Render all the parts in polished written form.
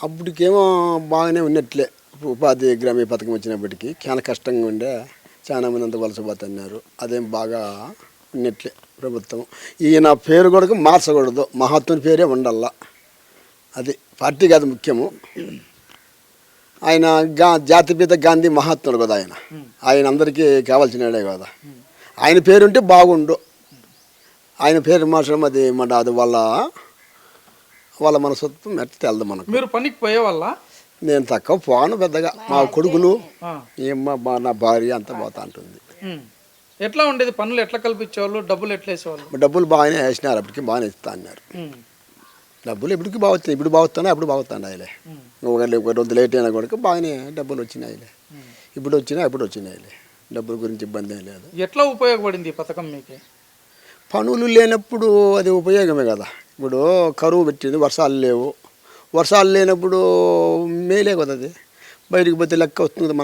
అప్పటికేమో బాగానే ఉన్నట్లే. ఉపాధి గ్రామీణ పథకం వచ్చినప్పటికీ చాలా కష్టంగా ఉండే, చాలా మంది అంతా వలసపోతున్నారు. అదేం బాగా ఉన్నట్లే ప్రభుత్వం. ఈయన పేరు కూడా మార్చకూడదు, మహాత్ముని పేరే ఉండాల. అది పార్టీ కాదు ముఖ్యము. ఆయన జాతిపిత గాంధీ మహాత్ముడు కదా ఆయన అందరికీ కావాల్సినడే కదా. ఆయన పేరుంటే బాగుండు. ఆయన పేరు మార్చడం అది అది వాళ్ళ మనసత్వం ఎట్లా తెలదు మనకు. మీరు పనికి పోయేవాళ్ళ? నేను తక్కువ పోను పెద్దగా. మా కొడుకులు ఏమ్మా నా భార్య అంతా పోతా ఉంటుంది. ఎట్లా ఉండేది పనులు? ఎట్లా కల్పించేవాళ్ళు? డబ్బులు ఎట్లా వేసేవాళ్ళు? డబ్బులు బాగానే వేసినారు, అప్పటికి బాగానే ఇస్తా అన్నారు. డబ్బులు ఇప్పటికి బాగుతాయి, ఇప్పుడు బాగుతున్నాయి, అప్పుడు బాగుతాయి. ఆయలే ఒక రోజు లేట్ అయినా కూడా బాగానే డబ్బులు వచ్చినాయిలే. ఇప్పుడు వచ్చినాయి, అప్పుడు వచ్చినాయిలే. డబ్బుల గురించి ఇబ్బంది ఏం లేదు. ఎట్లా ఉపయోగపడింది ఈ పథకం మీకు? పనులు లేనప్పుడు అది ఉపయోగమే కదా. ఇప్పుడు కరువు పెట్టింది, వర్షాలు లేవు. వర్షాలు లేనప్పుడు మేలే కదా. అది బయటికి పోతే లెక్క వస్తుంది కదా,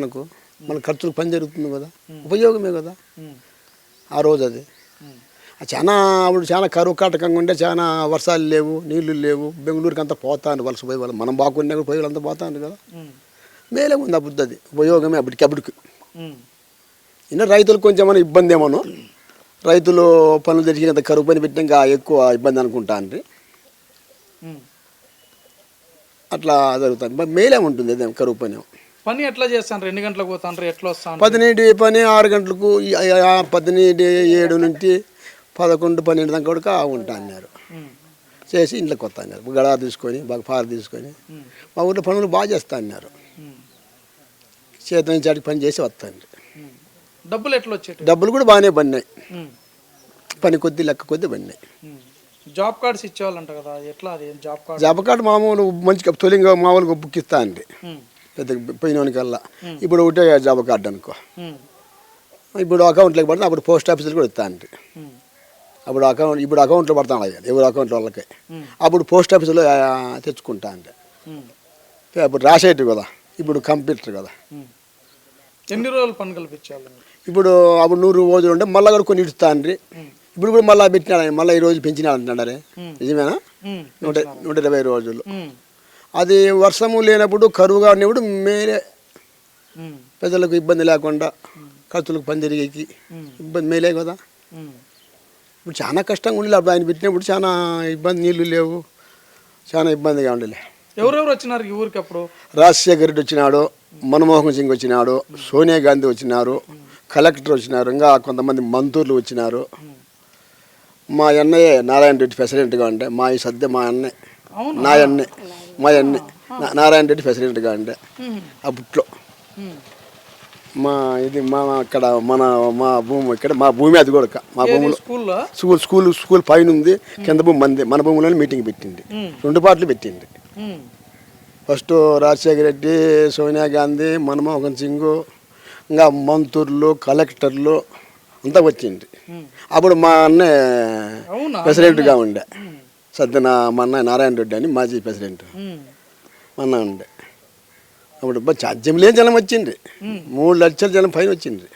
మన ఖర్చులు పని జరుగుతుంది కదా, ఉపయోగమే కదా ఆ రోజు. అది అప్పుడు చాలా కరువు కాటకంగా ఉండే, చాలా వర్షాలు లేవు, నీళ్లు లేవు. బెంగళూరుకి అంతా పోతాను వలస పోయి వాళ్ళు. మనం బాగున్నా కూడా పోయి వాళ్ళంతా పోతాను కదా. మేలే ఉంది అప్పుడు, అది ఉపయోగమే అప్పటికి. ఇంకా రైతులకు కొంచెం ఏమైనా ఇబ్బంది ఏమోనో, రైతులు పనులు తెచ్చినంత కరువు పని పెట్టినాక ఎక్కువ ఇబ్బంది అనుకుంటాను. అట్లా జరుగుతుంది. మేలే ఉంటుంది అదే కరువు పని. పని ఎట్లా చేస్తాను? 2 గంటలకు పోతాను, ఎట్లా వస్తాను? 10 పని 6 గంటలకు, 7 నుంచి 11, 12 దాకా కూడా ఉంటా అన్నారు. చేసి ఇంట్లోకి వస్తా అన్నారు. గడా తీసుకొని బాగా పార తీసుకొని మా ఊళ్ళో పనులు బాగా చేస్తా అన్నారు. చేతి నుంచి ఆడికి పని చేసి వస్తాను. డబ్బులు ఎట్లా వచ్చాయి? డబ్బులు కూడా బాగానే పడినాయి. పని కొద్ది లెక్క కొద్ది పడినాయి. జాబ్ కార్డ్స్ ఇచ్చేవాళ్ళంట కదా, ఎట్లా అది జాబ్ కార్డు మామూలు మంచిగా తొలిగా మామూలుగా బుక్ ఇస్తా అండి పెద్ద పోయినోనికల్లా. ఇప్పుడు ఒకటే జాబ్ కార్డు అనుకో. ఇప్పుడు అకౌంట్లోకి పడితే అప్పుడు పోస్ట్ ఆఫీసులు కూడా ఇస్తా అండి. ఇప్పుడు అకౌంట్లో పడతాను కదా ఎవరు అకౌంట్ వాళ్ళకి. అప్పుడు పోస్ట్ ఆఫీసులో తెచ్చుకుంటా అండి. అప్పుడు రాసేటి కదా, ఇప్పుడు కంప్యూటర్ కదా. ఎన్ని రోజులు పని కల్పించాలి? ఇప్పుడు అప్పుడు 100 రోజులు ఉంటే మళ్ళీ కూడా కొన్ని ఇడుస్తా అండి. ఇప్పుడు కూడా మళ్ళీ పెట్టినాడు, మళ్ళీ ఈ రోజు పెంచినాడు అంటున్నాడే, నిజమేనా? 120 రోజులు. అది వర్షము లేనప్పుడు, కరువుగా ఉన్నప్పుడు మేలే. ప్రజలకు ఇబ్బంది లేకుండా, ఖర్చులకు పని తిరిగి ఇబ్బంది మేలే కదా. ఇప్పుడు చాలా కష్టంగా ఉండలే. అప్పుడు ఆయన పెట్టినప్పుడు చాలా ఇబ్బంది, నీళ్లు లేవు, చాలా ఇబ్బందిగా ఉండలే. ఎవరెవరు వచ్చినారు ఈ ఊరికి అప్పుడు? రాజశేఖర్ రెడ్డి వచ్చినాడు, మన్మోహన్ సింగ్ వచ్చినాడు, సోనియా గాంధీ వచ్చినారు, కలెక్టర్ వచ్చినారు, ఇంకా కొంతమంది మంత్రులు వచ్చినారు. మా అన్నయ్య నారాయణ రెడ్డి ప్రెసిడెంట్గా ఉండే. మా అన్నయ్య నారాయణ రెడ్డి ప్రెసిడెంట్గా ఉండే అప్పట్లో. అక్కడ మా భూమి అది కూడా మా భూమిలో స్కూల్ పైన ఉంది, కింద భూమి మంది. మన భూమిలోనే మీటింగ్ పెట్టింది, 2 పార్టీలు పెట్టింది. ఫస్ట్ రాజశేఖర రెడ్డి, సోనియా గాంధీ, మన్మోహన్ సింగ్, ఇంకా మంత్రులు, కలెక్టర్లు అంతా వచ్చింది. అప్పుడు మా అన్నయ్య ప్రెసిడెంట్గా ఉండే. మా అన్నయ్య నారాయణ రెడ్డి అని మాజీ ప్రెసిడెంట్ మా అన్న ఉండే. అప్పుడు సాధ్యం లేని జనం వచ్చింది, 3 లక్షల జనం పైన వచ్చింది.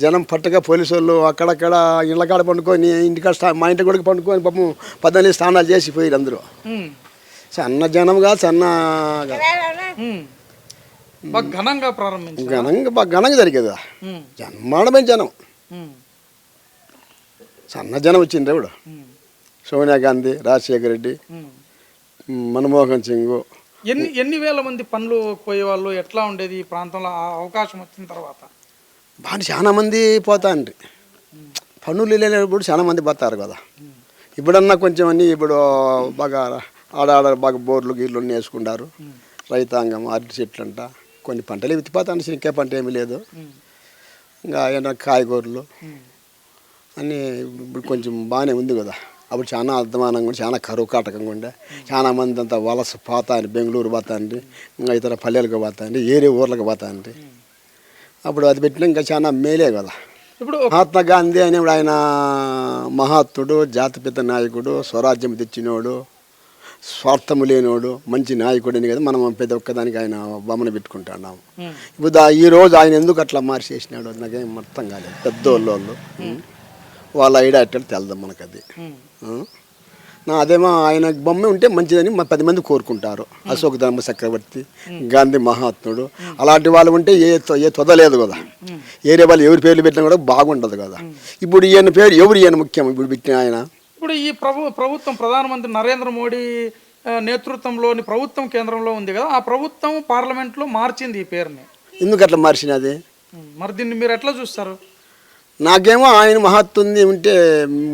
జనం పట్టగా పోలీసు వాళ్ళు అక్కడక్కడ ఇళ్ళ కాడ పండుకొని, ఇంటికాడ మా ఇంటి కూడా పండుకొని పాపం 14 స్నానాలు చేసి పోయారు అందరూ. సన్న జనంగా ఘనంగా ప్రారంభించారు. బాగా ఘనంగా జరిగేది. జన్మాడమైన జనం, సన్న జనం వచ్చింది. ఇప్పుడు సోనియా గాంధీ, రాజశేఖర రెడ్డి, మన్మోహన్ సింగ్. ఎన్ని వేల మంది పనులు పోయేవాళ్ళు? ఎట్లా ఉండేది ఈ ప్రాంతంలో అవకాశం వచ్చిన తర్వాత? బాగా చాలా మంది పోతా అండి. పనులు లేనప్పుడు చాలా మంది పోతారు కదా. ఇప్పుడన్నా కొంచెం అన్నీ ఇప్పుడు బాగా ఆడ బాగా బోర్లు గీర్లు అన్నీ వేసుకుంటారు. రైతాంగం అరటి చెట్లు అంట, కొన్ని పంటలు విత్తిపోతాను. శనక్కాయ పంట ఏమీ లేదు. ఇంకా ఏమన్నా కాయగూరలు అన్నీ ఇప్పుడు కొంచెం బాగానే ఉంది కదా. అప్పుడు చాలా అర్థమానంగా ఉండి, చాలా కరువు కాటకంగా ఉండే. చాలా మంది అంతా వలస పోతాండి, బెంగళూరు పోతాండి, ఇంకా ఇతర పల్లెలకు పోతాండి, ఏరే ఊర్లకు పోతాండి. అప్పుడు అది పెట్టినా ఇంకా చాలా మేలే కదా. ఇప్పుడు మహాత్మా గాంధీ అనేవాడు ఆయన మహాత్ముడు, జాతిపిత నాయకుడు, స్వరాజ్యం తెచ్చినోడు, స్వార్థము లేనివాడు, మంచి నాయకుడు అని కదా మనం ప్రతి ఒక్కదానికి ఆయన బొమ్మను పెట్టుకుంటున్నాము. ఇప్పుడు ఈరోజు ఆయన ఎందుకు అట్లా మార్చేసినాడు నాకేం అర్థం కాలేదు. పెద్దోళ్ళు వాళ్ళ ఐడియా ఎట్లా తెలదు మనకు. అది అదేమో ఆయన బొమ్మ ఉంటే మంచిదని 10 మంది కోరుకుంటారు. అశోక ధర్మ చక్రవర్తి, గాంధీ మహాత్ముడు అలాంటి వాళ్ళు ఉంటే ఏ తొదలేదు కదా. ఏరే వాళ్ళు ఎవరి పేర్లు పెట్టినా కూడా బాగుండదు కదా. ఇప్పుడు ఈయన పేరు ఈయన ముఖ్యం ఇప్పుడు పెట్టిన ఆయన. ఇప్పుడు ఈ ప్రభుత్వం ప్రధానమంత్రి నరేంద్ర మోడీ నేతృత్వంలోని ప్రభుత్వం కేంద్రంలో ఉంది కదా, ఆ ప్రభుత్వం పార్లమెంట్లో మార్చింది ఈ పేరుని. ఎందుకు అట్లా మార్చినది? మరి దీన్ని మీరు ఎట్లా చూస్తారు? నాకేమో ఆయన మహత్తుంది ఉంటే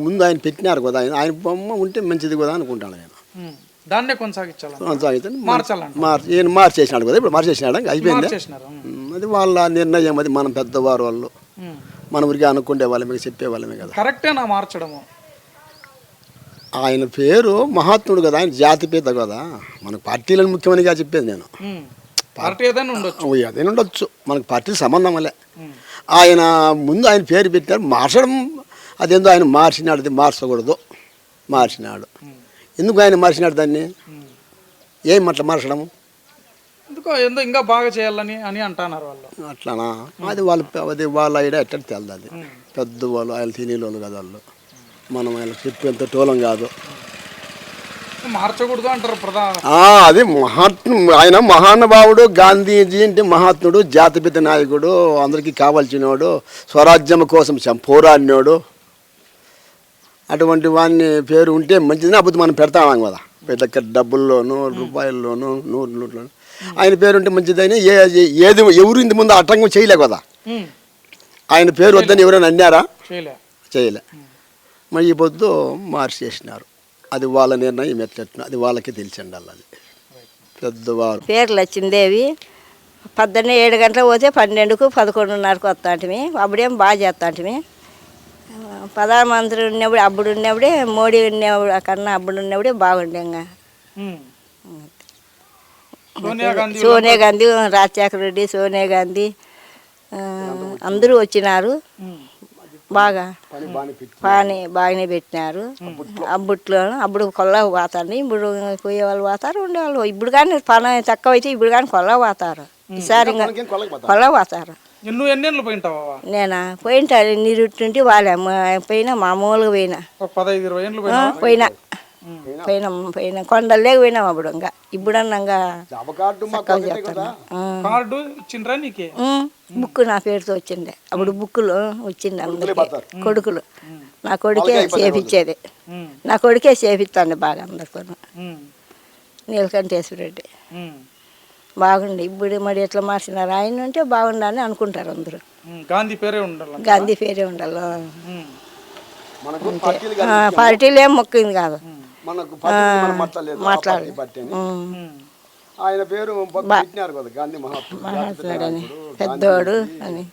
ముందు ఆయన పెట్టినారు కదా, ఆయన బొమ్మ ఉంటే మంచిది కదా అనుకుంటాను నేను. దాన్నే కొనసాగించాలి, ఈయన మార్చేసినాడు కదా, ఇప్పుడు మార్చేసినాడు అయిపోయింది. అది వాళ్ళ నిర్ణయం, అది మనం పెద్దవారు వాళ్ళు, మన ఊరికి అనుకునే వాళ్ళమే చెప్పే వాళ్ళమే కదా. కరెక్టేనా మార్చడము? ఆయన పేరు మహాత్ముడు కదా, ఆయన జాతి పేద కదా, మనకు పార్టీలను ముఖ్యమనిగా చెప్పేది నేను. పార్టీ ఏదైనా ఉండొచ్చు, అదేనా ఉండొచ్చు, మనకు పార్టీలు సంబంధం వల్లే. ఆయన ముందు ఆయన పేరు పెట్టారు, మార్చడం అదేందో ఆయన మార్చినాడు, అది మార్చకూడదు, మార్చినాడు. ఎందుకు ఆయన మార్చినాడు దాన్ని? ఏం అట్లా మార్చడము? ఎందుకో ఏందో ఇంకా బాగా చేయాలని అని అంటున్నారు వాళ్ళు. అట్లానా? అది వాళ్ళ ఐడియా ఎట్లా తెలదు. అది పెద్దవాళ్ళు ఆయన తినేలోళ్ళు కదా వాళ్ళు, మనం ఆయన చెప్పేంత టోలం కాదు. మార్చకూడదు అంటారు ప్రధాన. అది ఆయన మహానుభావుడు, గాంధీజీ అంటే మహాత్ముడు, జాతిపిత నాయకుడు, అందరికీ కావాల్సినోడు, స్వరాజ్యం కోసం పోరాడినోడు. అటువంటి వాడిని పేరు ఉంటే మంచిదని అప్పుడు మనం పెడతాం కదా, పెద్ద డబ్బుల్లోనూ రూపాయల్లోనూ నోట్లోనూ ఆయన పేరు ఉంటే మంచిదని. ఏది ఎవరు ఇంత ముందు అటంకం చేయలే కదా, ఆయన పేరు వద్దని ఎవరైనా అన్నారా? చేయలే. మరి ఈ పొద్దు మార్చేసినారు, అది వాళ్ళ నిర్ణయం. ఎట్లా అది వాళ్ళకి తెలిసి ఉండాలి. అది పెద్దవారు పేర్లు వచ్చిందేవి పొద్దున్నే 7 గంటలకు పోతే 12కు 11:30కు వస్తాంటిమి. అప్పుడేం బాగా చేస్తాంటిమి. ప్రధానమంత్రి ఉన్నప్పుడు అప్పుడు ఉన్నప్పుడే, మోడీ ఉన్నప్పుడు కన్నా అప్పుడు ఉన్నప్పుడే బాగుండే. ఇంకా సోనియా గాంధీ, రాజశేఖర రెడ్డి, సోనియా గాంధీ అందరూ వచ్చినారు. బాగా పని బాగానే పెట్టినారు. అప్పుడు కొల్లకు పోతారు, ఇప్పుడు పోయే వాళ్ళు పోతారు, ఉండేవాళ్ళు. ఇప్పుడు కానీ పని తక్కువ అయితే ఇప్పుడు కానీ కొల్లకు పోతారు. ఈసారి ఇంకా కొల్లకు పోతారు. నేనా పోయింటా, నీరుంటి వాళ్ళ పోయినా, మామూలుగా పోయినా, 15-20 ఏళ్ళు పోయినా కొండల్లోకి పోయినాం. అప్పుడు ఇంకా ఇప్పుడన్నా ఇంకా కార్డు ఇచ్చిండ్రా నీకే? బుక్ నా పేరుతో వచ్చిండే. అప్పుడు బుక్కులు వచ్చింది అందరికి, కొడుకులు. నా కొడుకే చేపించేది, నా కొడుకే చేపిస్తాండి బాగా అందరితో. నీలకంఠేశ్వర రెడ్డి బాగుండే. ఇప్పుడు మరి ఎట్లా మార్చినారు? ఆయన ఉంటే బాగుండని అనుకుంటారు అందరూ. గాంధీ పేరే ఉండాలి, గాంధీ పేరే ఉండాలి. పార్టీలు ఏం మొక్కింది కాదు, మాట్లాడాలి. ఆయన పేరు మాట్లాడని పెద్దోడు అని